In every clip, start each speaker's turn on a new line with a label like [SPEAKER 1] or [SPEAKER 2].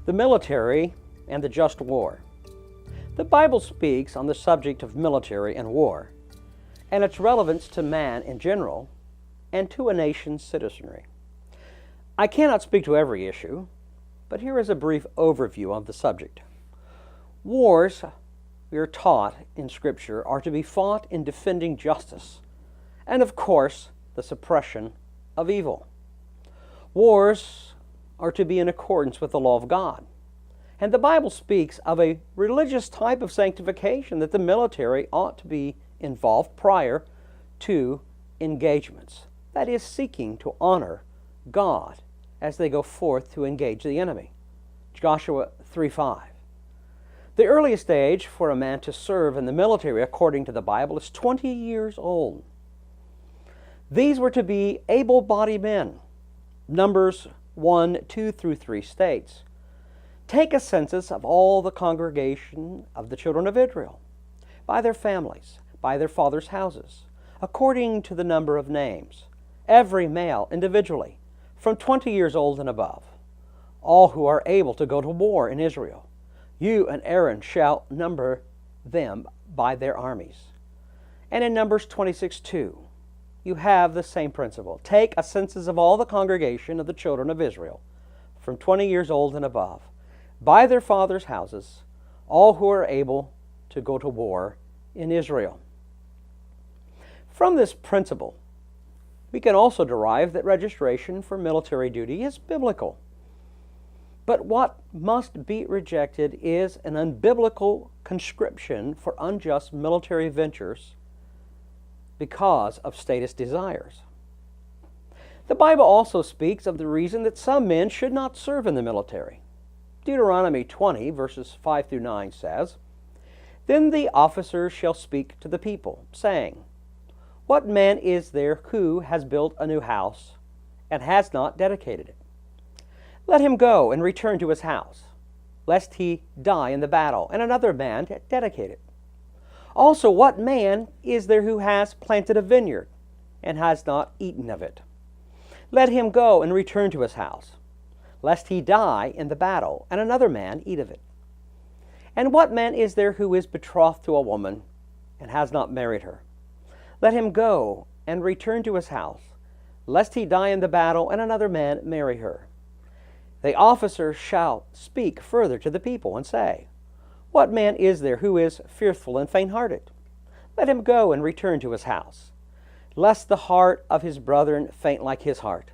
[SPEAKER 1] The military and the just war. The Bible speaks on the subject of military and war, and its relevance to man in general and to a nation's citizenry. I cannot speak to every issue, but here is a brief overview of the subject. Wars, we are taught in Scripture, are to be fought in defending justice, and of course, the suppression of evil. Wars are to be in accordance with the law of God. And the Bible speaks of a religious type of sanctification that the military ought to be involved prior to engagements. That is, seeking to honor God as they go forth to engage the enemy. Joshua 3:5. The earliest age for a man to serve in the military, according to the Bible, is 20 years old. These were to be able-bodied men. Numbers 1:2-3 states, "Take a census of all the congregation of the children of Israel, by their families, by their fathers' houses, according to the number of names, every male individually, from 20 years old and above, all who are able to go to war in Israel. You and Aaron shall number them by their armies." And in Numbers 26:2, you have the same principle. Take a census of all the congregation of the children of Israel, from 20 years old and above, by their fathers' houses, all who are able to go to war in Israel. From this principle, we can also derive that registration for military duty is biblical. But what must be rejected is an unbiblical conscription for unjust military ventures because of statist desires. The Bible also speaks of the reason that some men should not serve in the military. Deuteronomy 20, verses 5-9 says, "Then the officers shall speak to the people, saying, What man is there who has built a new house and has not dedicated it? Let him go and return to his house, lest he die in the battle, and another man dedicate it. Also, what man is there who has planted a vineyard and has not eaten of it? Let him go and return to his house, lest he die in the battle, and another man eat of it. And what man is there who is betrothed to a woman and has not married her? Let him go and return to his house, lest he die in the battle, and another man marry her. The officer shall speak further to the people and say, What man is there who is fearful and faint-hearted? Let him go and return to his house, lest the heart of his brethren faint like his heart.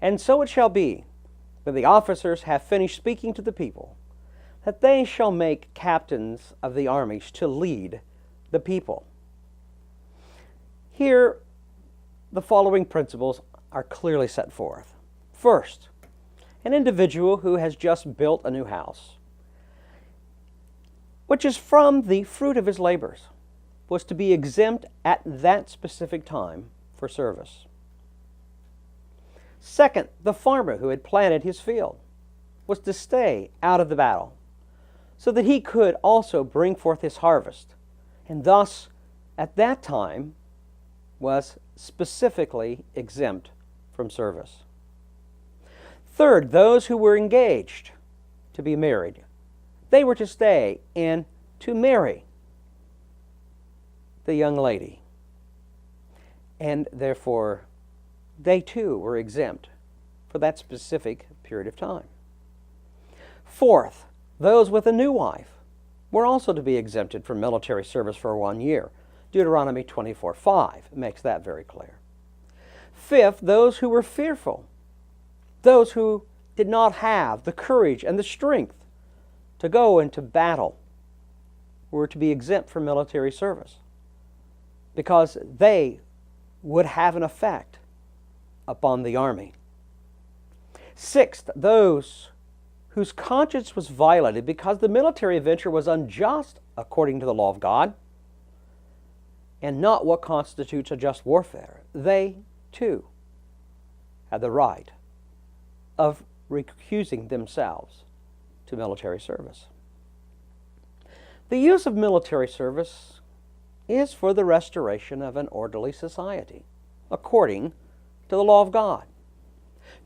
[SPEAKER 1] And so it shall be, when the officers have finished speaking to the people, that they shall make captains of the armies to lead the people." Here, the following principles are clearly set forth. First, an individual who has just built a new house, which is from the fruit of his labors, was to be exempt at that specific time for service. Second, the farmer who had planted his field was to stay out of the battle, so that he could also bring forth his harvest, and thus, at that time, was specifically exempt from service. Third, those who were engaged to be married, they were to stay and to marry the young lady, and therefore they too were exempt for that specific period of time. Fourth, those with a new wife were also to be exempted from military service for 1 year. Deuteronomy 24:5 makes that very clear. Fifth, those who were fearful, those who did not have the courage and the strength to go into battle, were to be exempt from military service because they would have an effect upon the army. Sixth, those whose conscience was violated because the military venture was unjust according to the law of God and not what constitutes a just warfare, they too had the right of recusing themselves to military service. The use of military service is for the restoration of an orderly society, according to the law of God.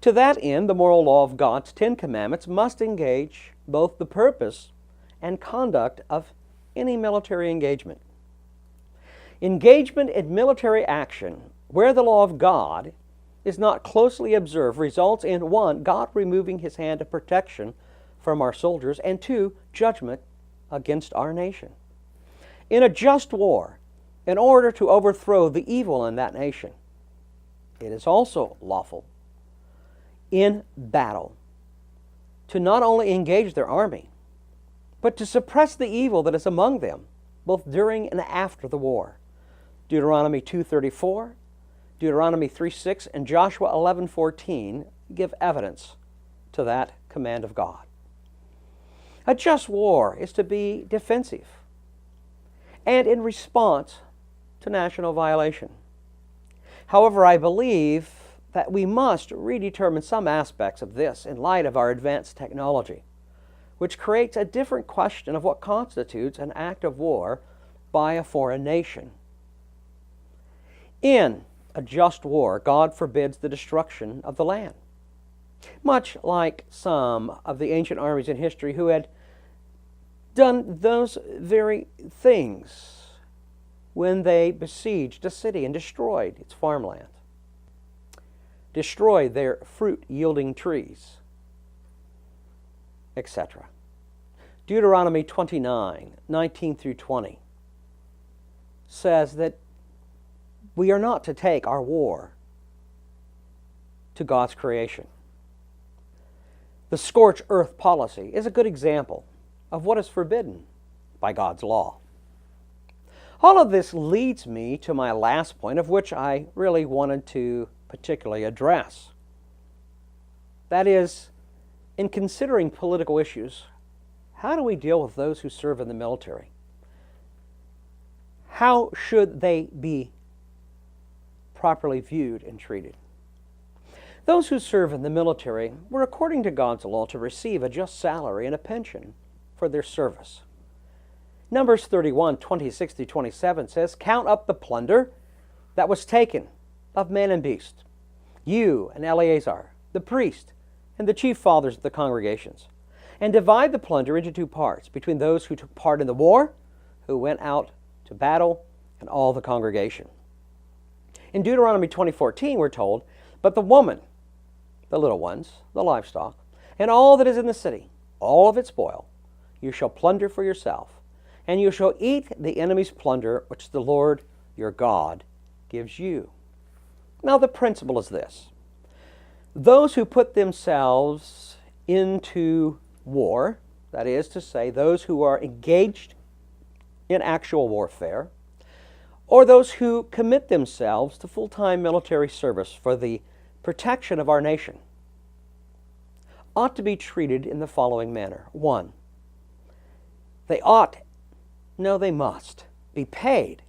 [SPEAKER 1] To that end, the moral law of God's 10 Commandments must engage both the purpose and conduct of any military engagement. Engagement in military action where the law of God is not closely observed results in 1. God removing his hand of protection from our soldiers, and 2. Judgment against our nation. In a just war, in order to overthrow the evil in that nation, it is also lawful in battle to not only engage their army, but to suppress the evil that is among them, both during and after the war. Deuteronomy 2:34, Deuteronomy 3:6, and Joshua 11:14 give evidence to that command of God. A just war is to be defensive and in response to national violation. However, I believe that we must redetermine some aspects of this in light of our advanced technology, which creates a different question of what constitutes an act of war by a foreign nation. In a just war, God forbids the destruction of the land, much like some of the ancient armies in history who had done those very things when they besieged a city and destroyed its farmland, destroyed their fruit-yielding trees, etc. Deuteronomy 29:19 through 20 says that we are not to take our war to God's creation. The scorched earth policy is a good example of what is forbidden by God's law. All of this leads me to my last point, of which I really wanted to particularly address. That is, in considering political issues, how do we deal with those who serve in the military? How should they be properly viewed and treated? Those who serve in the military were, according to God's law, to receive a just salary and a pension for their service. Numbers 31:26-27 says, "Count up the plunder that was taken of man and beast, you and Eleazar, the priest, and the chief fathers of the congregations, and divide the plunder into 2 parts, between those who took part in the war, who went out to battle, and all the congregation." In Deuteronomy 20:14, we're told, "But the woman, the little ones, the livestock, and all that is in the city, all of its spoil, you shall plunder for yourself, and you shall eat the enemy's plunder, which the Lord your God gives you." Now the principle is this: those who put themselves into war, that is to say, those who are engaged in actual warfare, or those who commit themselves to full-time military service for the protection of our nation, ought to be treated in the following manner. 1, they must be paid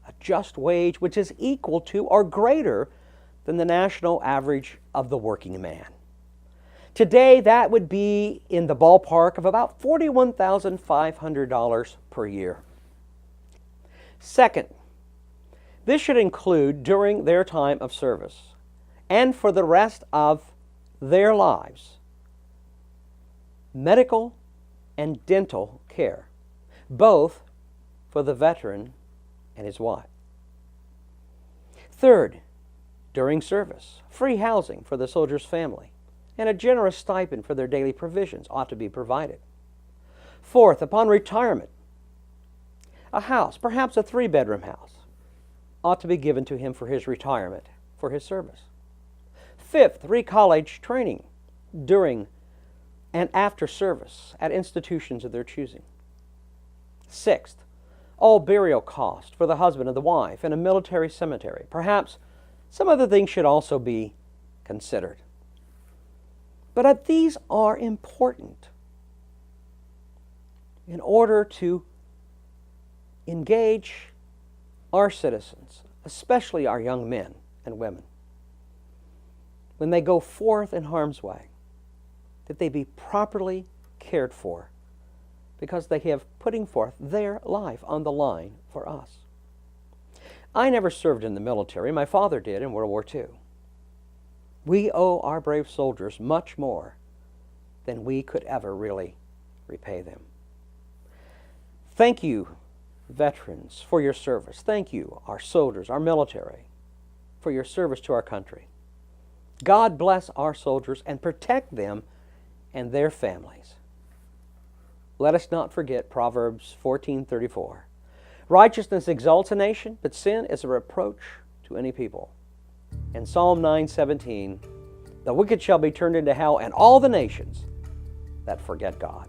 [SPEAKER 1] a just wage which is equal to or greater than the national average of the working man. Today, that would be in the ballpark of about $41,500 per year. Second, this should include during their time of service and for the rest of their lives medical and dental care, both for the veteran and his wife. Third, during service, free housing for the soldier's family and a generous stipend for their daily provisions ought to be provided. Fourth, upon retirement, a house, perhaps a 3-bedroom house, ought to be given to him for his retirement, for his service. Fifth, college training during and after service at institutions of their choosing. Sixth, all burial costs for the husband and the wife in a military cemetery. Perhaps some other things should also be considered. But these are important in order to engage our citizens, especially our young men and women, when they go forth in harm's way, that they be properly cared for, because they have putting forth their life on the line for us. I never served in the military. My father did in World War II. We owe our brave soldiers much more than we could ever really repay them. Thank you, veterans, for your service. Thank you, our soldiers, our military, for your service to our country. God bless our soldiers and protect them and their families. Let us not forget Proverbs 14:34. Righteousness exalts a nation, but sin is a reproach to any people. And Psalm 9:17, the wicked shall be turned into hell, and all the nations that forget God.